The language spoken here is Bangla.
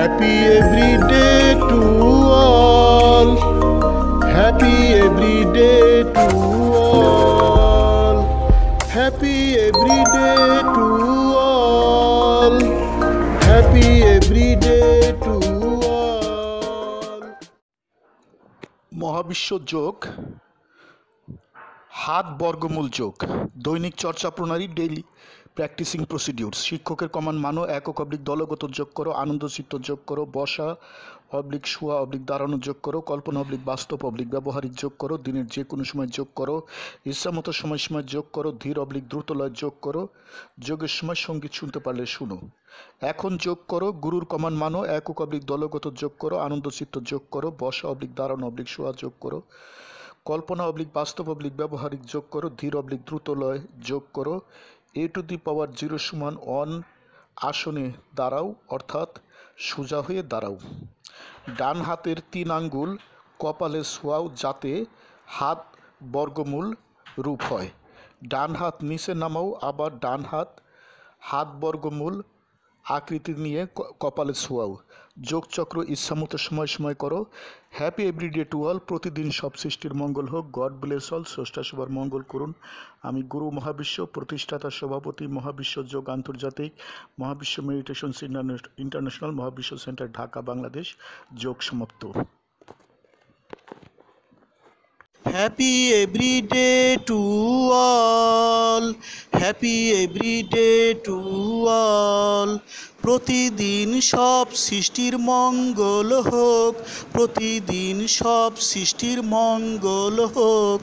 Happy every day to all. Happy every day to all. Happy every day to all. Happy every day to all. মহাবিশ্ব যোগ, হাত বর্গমূল যোগ, দৈনিক চর্চা প্রণালী, ডেইলি প্র্যাকটিসিং প্রসিডিউরস। শিক্ষকের কমান্ড মানো, একক অবলিক দলগত যোগ করো, আনন্দচিত্ত যোগ করো, বসা অবলিক শোয়া অবলিক দাঁড়ানো যোগ করো, কল্পনা অবলিক বাস্তব অবলিক ব্যবহারিক যোগ করো, দিনের যে কোনো সময় যোগ করো, ইচ্ছামতো সময় সময় যোগ করো, ধীর অবলিক দ্রুতলয় যোগ করো, যোগের সময় সঙ্গীত শুনতে পারলে শুনো। এখন যোগ করো, গুরুর কমান্ড মানো, একক অবলিক দলগত যোগ করো, আনন্দচিত্ত যোগ করো, বসা অবলিক দাঁড়ানো অবলিক শোয়া যোগ করো, কল্পনা অবলিক বাস্তব অবলিক ব্যবহারিক যোগ করো, ধীর অবলিক দ্রুতলয় যোগ করো। a⁴ 0 = 1 আসনে দাঁড়াও, অর্থাৎ সোজা হয়ে দাঁড়াও। ডান হাতের 3 আঙ্গুল কপালে ছোঁয়াও যাতে হাত বর্গমূল রূপ হয়। ডান হাত নিচে নামাও, আবার ডান হাত বর্গমূল আকৃতি নিয়ে কপালে ছোঁয়াও। যোগচক্র ইচ্ছামতো সময় সময় করো। Happy everyday to all. প্রতিদিন সব সৃষ্টির মঙ্গল হোক। God bless all. স্রষ্টা সবার মঙ্গল করুন। আমি গুরু মহাবিশ্ব, প্রতিষ্ঠাতা সভাপতি, মহাবিশ্ব যোগ আন্তর্জাতিক, মহাবিশ্ব মেডিটেশন ইন্টারন্যাশনাল, মহাবিশ্ব সেন্টার, ঢাকা, বাংলাদেশ। যোগ সমাপ্ত। Happy everyday to all. Happy everyday to all. প্রতিদিন সব সৃষ্টির মঙ্গল হোক। প্রতিদিন সব সৃষ্টির মঙ্গল হোক।